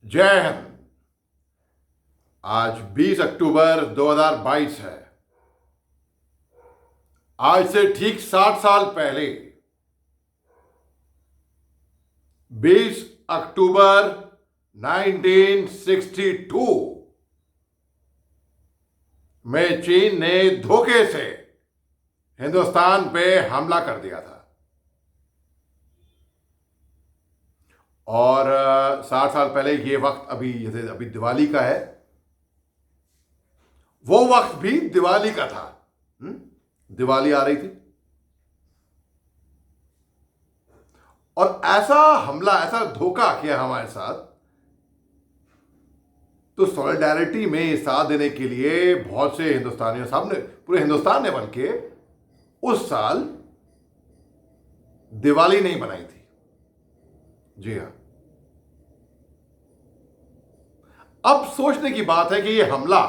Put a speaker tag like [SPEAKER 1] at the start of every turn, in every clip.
[SPEAKER 1] जय हिंद। आज 20 अक्टूबर 2022 है। आज से ठीक 60 साल पहले 20 अक्टूबर 1962 में चीन ने धोखे से हिंदुस्तान पे हमला कर दिया था। और 60 साल पहले ये वक्त अभी जैसे अभी दिवाली का है, वो वक्त भी दिवाली का था। दिवाली आ रही थी और ऐसा हमला, ऐसा धोखा किया हमारे साथ। तो सॉलिडारिटी में साथ देने के लिए बहुत से हिंदुस्तानियों सामने, पूरे हिंदुस्तान ने बल्कि उस साल दिवाली नहीं बनाई थी। जी हां। अब सोचने की बात है कि ये हमला,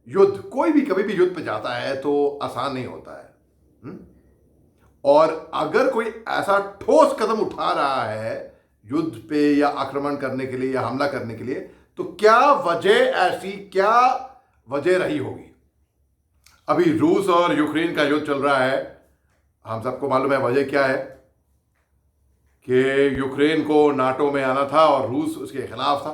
[SPEAKER 1] युद्ध, कोई भी कभी भी युद्ध पे जाता है तो आसान नहीं होता है। और अगर कोई ऐसा ठोस कदम उठा रहा है युद्ध पे या आक्रमण करने के लिए या हमला करने के लिए, तो क्या वजह रही होगी। अभी रूस और यूक्रेन का युद्ध चल रहा है। हम सबको मालूम है वजह क्या है, कि यूक्रेन को नाटो में आना था और रूस उसके खिलाफ था।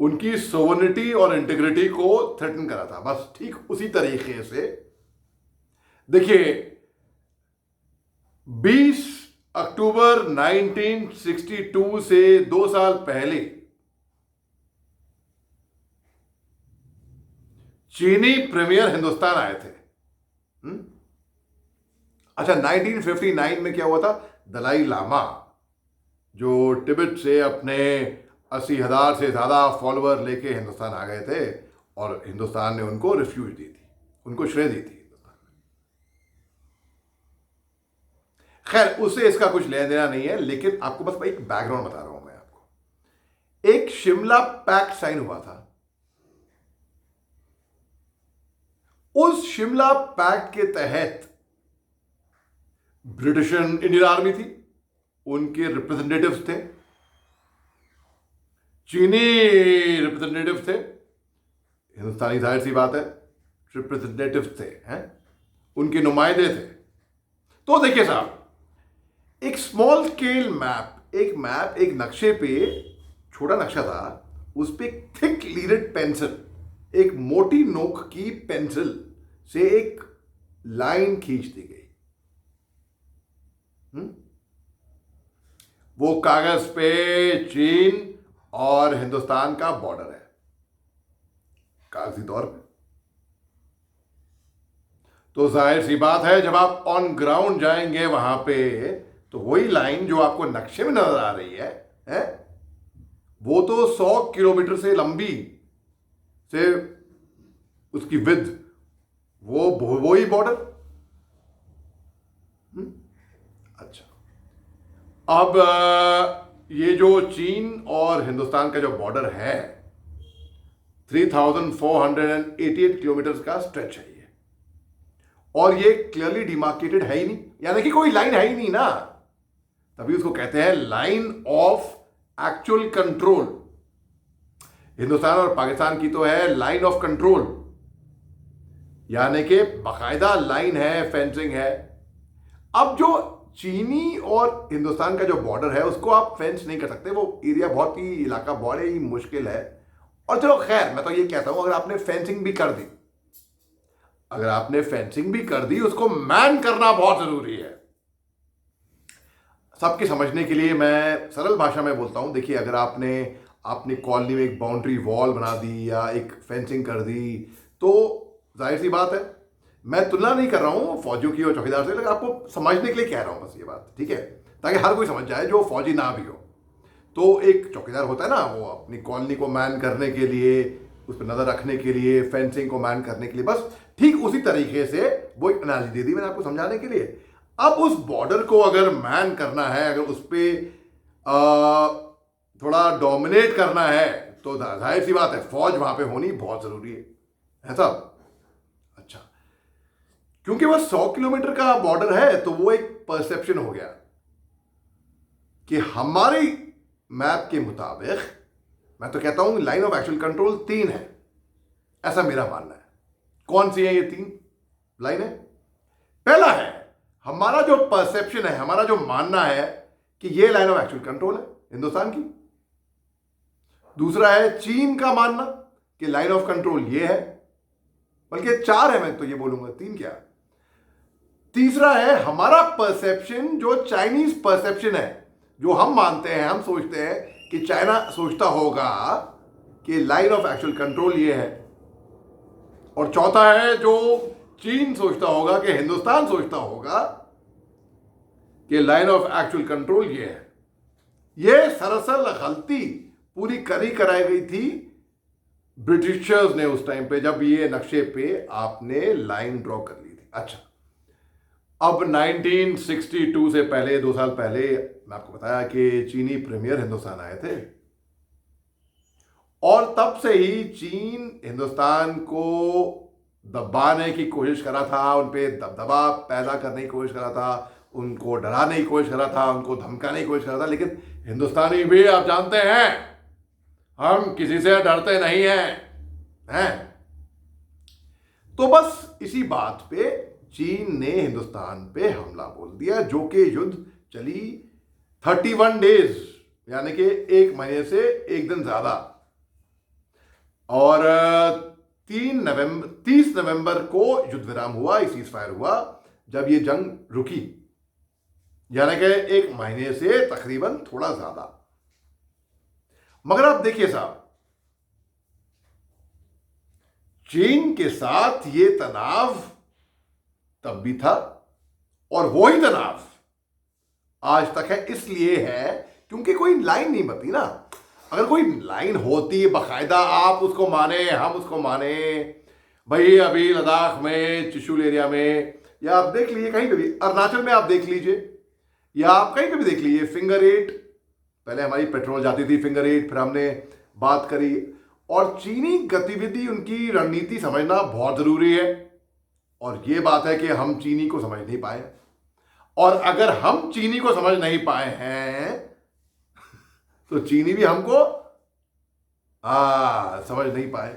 [SPEAKER 1] उनकी सोवरेनिटी और इंटीग्रिटी को थ्रेटन करा था। बस ठीक उसी तरीके से देखिए, 20 अक्टूबर 1962 से 2 साल पहले चीनी प्रीमियर हिंदुस्तान आए थे। अच्छा, 1959 में क्या हुआ था, दलाई लामा जो तिब्बत से अपने 80,000 से ज्यादा फॉलोअर लेके हिंदुस्तान आ गए थे और हिंदुस्तान ने उनको रिफ्यूज दी थी, उनको श्रेय दी थी हिंदुस्तान में। खैर, उससे इसका कुछ लेना देना नहीं है, लेकिन आपको बस एक बैकग्राउंड बता रहा हूं मैं आपको। एक शिमला पैक्ट साइन हुआ था। उस शिमला पैक्ट के तहत ब्रिटिश इंडियन आर्मी थी, उनके रिप्रेजेंटेटिव्स थे, चीनी रिप्रेजेंटेटिव थे, हिंदुस्तानी जाहिर सी बात है रिप्रेजेंटेटिव थे, हैं, उनके नुमाइंदे थे। तो देखिए साहब, एक स्मॉल स्केल मैप, एक नक्शे पे, छोटा नक्शा था, उस पे एक थिक लीडेड पेंसिल, एक मोटी नोक की पेंसिल से एक लाइन खींच दी गई। वो कागज पे चीन और हिंदुस्तान का बॉर्डर है, कागजी तौर पे। तो जाहिर सी बात है, जब आप ऑन ग्राउंड जाएंगे वहां पे, तो वही लाइन जो आपको नक्शे में नजर आ रही है, वो तो 100 किलोमीटर से लंबी से उसकी विड्थ, वो ही बॉर्डर। अच्छा, अब ये जो चीन और हिंदुस्तान का जो बॉर्डर है, 3488 किलोमीटर का स्ट्रेच है ये, और ये क्लियरली डिमार्केटेड है ही नहीं, यानी कि कोई लाइन है ही नहीं ना, तभी उसको कहते हैं line of actual control. Hindustan और पाकिस्तान की तो है लाइन ऑफ कंट्रोल, यानी कि बाकायदा लाइन है, फेंसिंग है। अब जो चीनी और हिंदुस्तान का जो बॉर्डर है, उसको आप फेंस नहीं कर सकते, वो एरिया बहुत ही, इलाका बहुत ही मुश्किल है। और चलो खैर, मैं तो ये कहता हूं, अगर आपने फेंसिंग भी कर दी, उसको मैन करना बहुत जरूरी है। सबके समझने के लिए मैं सरल भाषा में बोलता हूं। देखिए, अगर आपने कॉलोनी में एक बाउंड्री वॉल बना दी या एक फेंसिंग कर दी, तो जाहिर सी बात है, मैं तुलना नहीं कर रहा हूं फौजियों की और चौकीदार से, लेकिन आपको समझने के लिए कह रहा हूं बस ये बात, ठीक है, ताकि हर कोई समझ जाए जो फौजी ना भी हो। तो एक चौकीदार होता है ना, वो अपनी कॉलोनी को मैन करने के लिए, उस पर नजर रखने के लिए, फेंसिंग को मैन करने के लिए, बस ठीक उसी तरीके से वो एक एनालॉजी दे दी मैंने आपको समझाने के लिए। अब उस बॉर्डर को अगर मैन करना है, अगर उस पर थोड़ा डोमिनेट करना है, तो जाहिर सी बात है फौज वहां पे होनी बहुत जरूरी है साहब। अच्छा, क्योंकि वह 100 किलोमीटर का बॉर्डर है, तो वो एक परसेप्शन हो गया कि हमारी मैप के मुताबिक मैं तो कहता हूं लाइन ऑफ एक्चुअल कंट्रोल 3 है, ऐसा मेरा मानना है। कौन सी है ये 3 लाइनें? पहला है हमारा जो परसेप्शन है, हमारा जो मानना है कि ये लाइन ऑफ एक्चुअल कंट्रोल है हिंदुस्तान की। दूसरा है चीन का मानना कि लाइन ऑफ कंट्रोल ये है, बल्कि 4 है, मैं तो ये बोलूंगा 3 क्या। तीसरा है हमारा परसेप्शन, जो चाइनीज परसेप्शन है, जो हम मानते हैं, हम सोचते हैं कि चाइना सोचता होगा कि लाइन ऑफ एक्चुअल कंट्रोल ये है। और चौथा है जो चीन सोचता होगा, कि हिंदुस्तान सोचता होगा कि लाइन ऑफ एक्चुअल कंट्रोल ये है। ये सरासर गलती पूरी कराई गई थी ब्रिटिशर्स ने उस टाइम पे, जब ये नक्शे पे आपने लाइन ड्रॉ कर ली थी। अच्छा, अब 1962 से पहले, 2 साल पहले, मैं आपको बताया कि चीनी प्रीमियर हिंदुस्तान आए थे, और तब से ही चीन हिंदुस्तान को दबाने की कोशिश कर रहा था, उन पे दबदबा पैदा करने की कोशिश कर रहा था, उनको डराने की कोशिश कर रहा था, उनको धमकाने की कोशिश कर रहा था। लेकिन हिंदुस्तानी भी, आप जानते हैं, हम किसी से डरते नहीं हैं। तो बस इसी बात पे चीन ने हिंदुस्तान पे हमला बोल दिया, जो कि युद्ध चली 31 डेज, यानी कि 1 महीने से 1 दिन ज्यादा। और 30 नवंबर को युद्ध विराम हुआ, सीज फायर हुआ, जब ये जंग रुकी, यानी कि 1 महीने से तकरीबन थोड़ा ज्यादा। मगर आप देखिए साहब, चीन के साथ ये तनाव तब भी था, और वही तनाव आज तक है। इसलिए है क्योंकि कोई लाइन नहीं बनती ना। अगर कोई लाइन होती बाकायदा, आप उसको माने, हम उसको माने, भाई अभी लद्दाख में, चुशुल एरिया में, या आप देख लीजिए कहीं पे भी, अरुणाचल में आप देख लीजिए, या आप कहीं पे भी देख लीजिए, फिंगर 8, पहले हमारी पेट्रोल जाती थी फिंगर 8, फिर हमने बात करी। और चीनी गतिविधि, उनकी रणनीति समझना बहुत जरूरी है। और ये बात है कि हम चीनी को समझ नहीं पाए, और अगर हम चीनी को समझ नहीं पाए हैं तो चीनी भी हमको समझ नहीं पाए।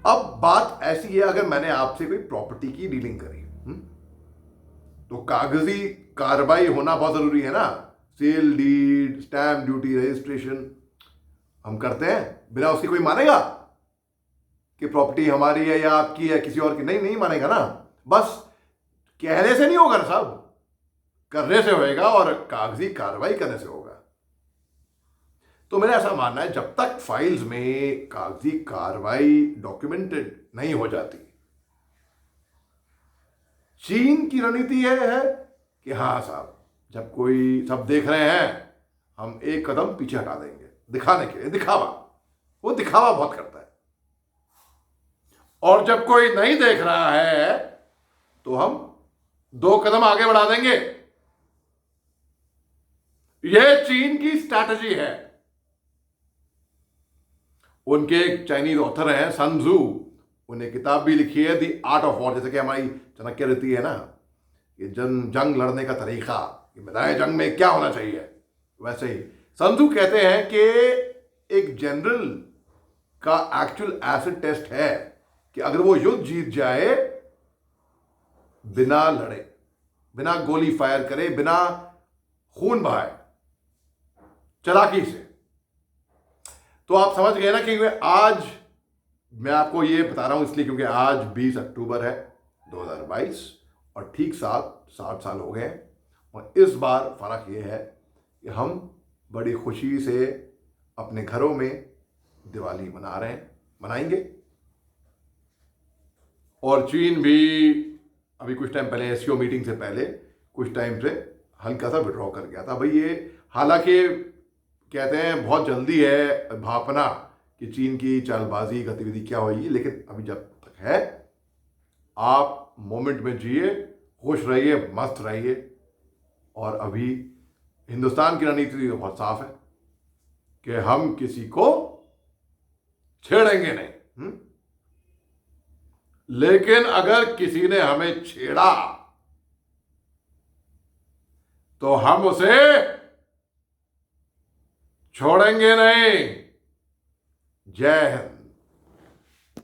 [SPEAKER 1] अब बात ऐसी है, अगर मैंने आपसे कोई प्रॉपर्टी की डीलिंग करी, तो कागजी कार्रवाई होना बहुत जरूरी है ना। Sale deed, stamp duty, registration हम करते हैं, बिना उसकी कोई मानेगा कि प्रॉपर्टी हमारी है या आपकी है, किसी और की? नहीं मानेगा ना। बस कहने से नहीं होगा ना साहब, करने से होएगा, और कागजी कार्रवाई करने से होगा। तो मेरा ऐसा मानना है, जब तक फाइल्स में कागजी कार्रवाई डॉक्यूमेंटेड नहीं हो जाती, चीन की रणनीति है कि हाँ साहब, जब कोई सब देख रहे हैं, हम एक कदम पीछे हटा देंगे, दिखाने के लिए, दिखावा। वो दिखावा बहुत करता है। और जब कोई नहीं देख रहा है, तो हम 2 कदम आगे बढ़ा देंगे। यह चीन की स्ट्रैटेजी है। उनके एक चाइनीज ऑथर हैं, सन त्सू, उन्हें किताब भी लिखी है, द आर्ट ऑफ वॉर। जैसे कि हमारी चाणक्य रीति है ना, ये जंग लड़ने का तरीका, कि मैदान जंग में क्या होना चाहिए, वैसे ही सन त्सू कहते हैं कि एक जनरल का एक्चुअल एसिड टेस्ट है कि अगर वो युद्ध जीत जाए, बिना लड़े, बिना गोली फायर करे, बिना खून बहाए, चालाकी से। तो आप समझ गए ना कि आज मैं आपको ये बता रहा हूं इसलिए क्योंकि आज 20 अक्टूबर है 2022, और ठीक 60 साल हो गए। और इस बार फर्क ये है कि हम बड़ी खुशी से अपने घरों में दिवाली मना रहे हैं, मनाएंगे। और चीन भी अभी कुछ टाइम पहले, एससीओ मीटिंग से पहले कुछ टाइम से हल्का सा विड्रॉ कर गया था। भाई ये हालांकि कहते हैं बहुत जल्दी है भापना कि चीन की चालबाजी गतिविधि क्या होगी, लेकिन अभी जब तक है, आप मोमेंट में जिए, खुश रहिए, मस्त रहिए। और अभी हिंदुस्तान की रणनीति तो बहुत साफ है कि हम किसी को छेड़ेंगे नहीं, लेकिन अगर किसी ने हमें छेड़ा तो हम उसे छोड़ेंगे नहीं। जय हिंद।